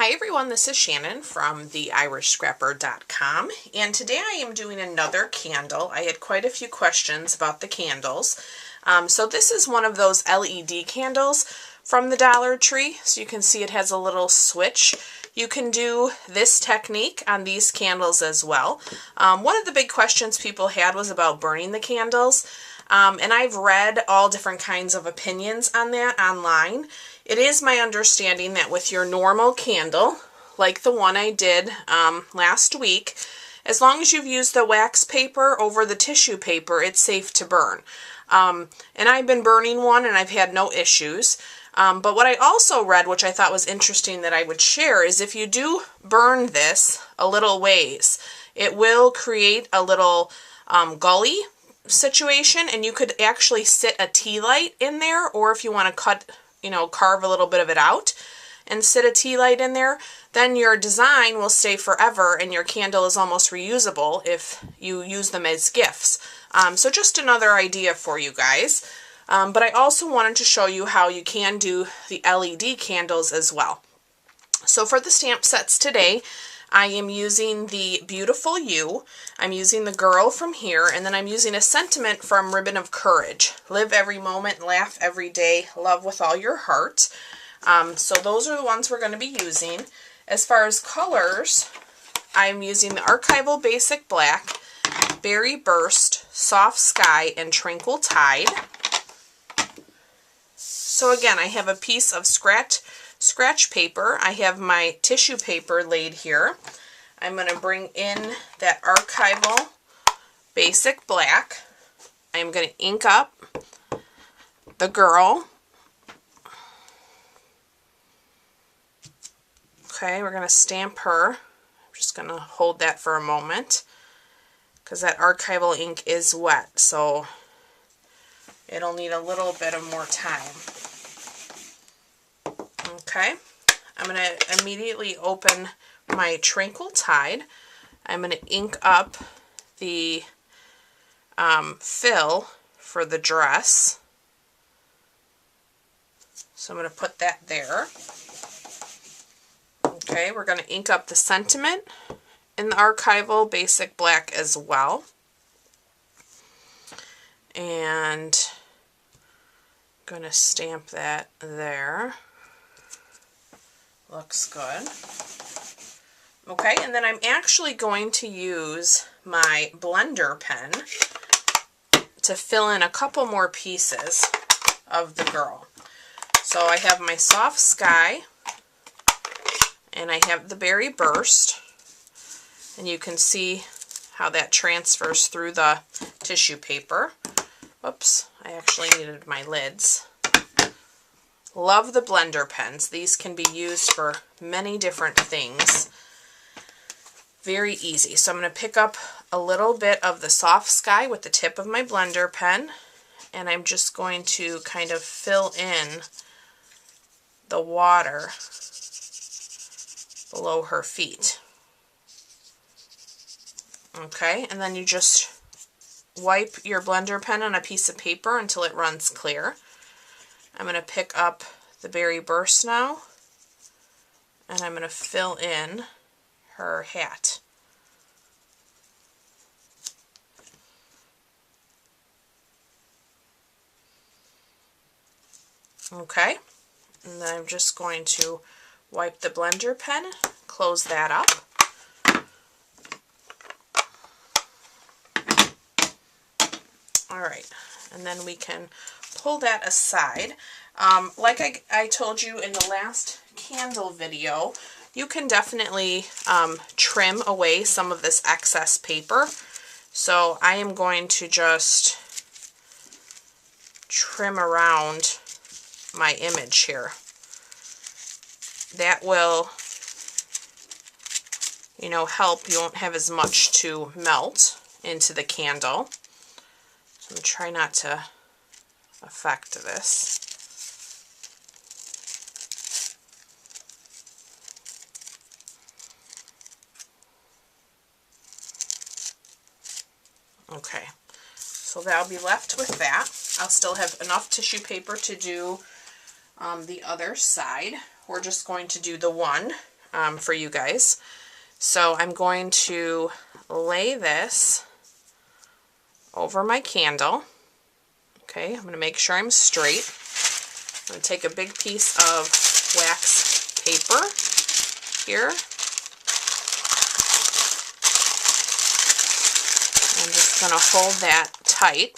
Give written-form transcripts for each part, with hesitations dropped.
Hi everyone, this is Shannon from theirishscrapper.com, and today I am doing another candle. I had quite a few questions about the candles. So this is one of those LED candles from the Dollar Tree. So you can see it has a little switch. You can do this technique on these candles as well. One of the big questions people had was about burning the candles. And I've read all different kinds of opinions on that online. It is my understanding that with your normal candle, like the one I did last week, as long as you've used the wax paper over the tissue paper, it's safe to burn. And I've been burning one and I've had no issues. But what I also read, which I thought was interesting that I would share, is if you do burn this a little ways, it will create a little gully situation, and you could actually sit a tea light in there, or if you want to carve a little bit of it out and sit a tea light in there, then your design will stay forever and your candle is almost reusable if you use them as gifts. So just another idea for you guys. But I also wanted to show you how you can do the LED candles as well. So for the stamp sets today, I am using the Beautiful You, I'm using the Girl from here, and then I'm using a sentiment from Ribbon of Courage. Live every moment, laugh every day, love with all your heart. So those are the ones we're going to be using. As far as colors, I'm using the Archival Basic Black, Berry Burst, Soft Sky, and Tranquil Tide. So again, I have a piece of scratch paper. I have my tissue paper laid here. I'm going to bring in that Archival Basic Black. I'm going to ink up the Girl. Okay, we're going to stamp her. I'm just going to hold that for a moment because that archival ink is wet, so it'll need a little bit of more time. Okay, I'm going to immediately open my Tranquil Tide. I'm going to ink up the fill for the dress. So I'm going to put that there. Okay, we're going to ink up the sentiment in the Archival Basic Black as well. And I'm going to stamp that there. Looks good. Okay, and then I'm actually going to use my blender pen to fill in a couple more pieces of the Girl. So I have my Soft Sky, and I have the Berry Burst, and you can see how that transfers through the tissue paper. Oops, I actually needed my lids. Love the blender pens. These can be used for many different things. Very easy. So I'm going to pick up a little bit of the Soft Sky with the tip of my blender pen, and I'm just going to kind of fill in the water below her feet. Okay, and then you just wipe your blender pen on a piece of paper until it runs clear. I'm going to pick up the Berry Burst now, and I'm going to fill in her hat. Okay, and then I'm just going to wipe the blender pen, close that up. Alright, and then we can pull that aside. Like I told you in the last candle video, you can definitely trim away some of this excess paper. So I am going to just trim around my image here. That will, help. You won't have as much to melt into the candle. So I'm going to try not to affect this. Okay, so that'll be left with that. I'll still have enough tissue paper to do the other side. We're just going to do the one for you guys. So I'm going to lay this over my candle. Okay, I'm going to make sure I'm straight. I'm going to take a big piece of wax paper here. I'm just going to hold that tight,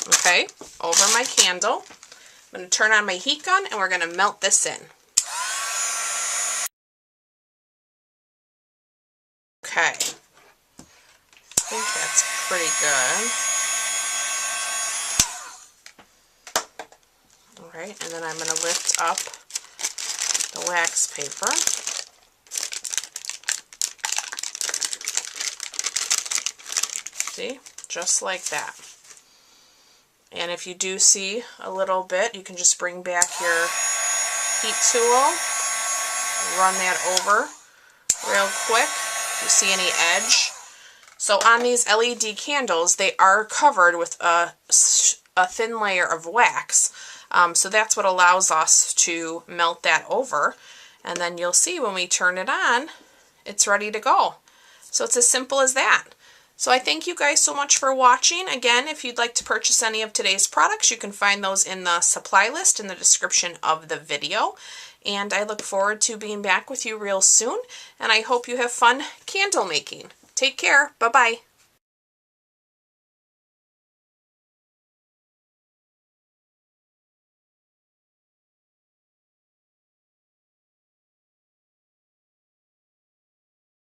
okay, over my candle. I'm going to turn on my heat gun and we're going to melt this in. Okay, I think that's pretty good. All right, and then I'm going to lift up the wax paper. See, just like that. And if you do see a little bit, you can just bring back your heat tool, run that over real quick. If you see any edge. So on these LED candles, they are covered with a thin layer of wax. So that's what allows us to melt that over. And then you'll see when we turn it on, it's ready to go. So it's as simple as that. So I thank you guys so much for watching. Again, if you'd like to purchase any of today's products, you can find those in the supply list in the description of the video. And I look forward to being back with you real soon. And I hope you have fun candle making. Take care. Bye-bye.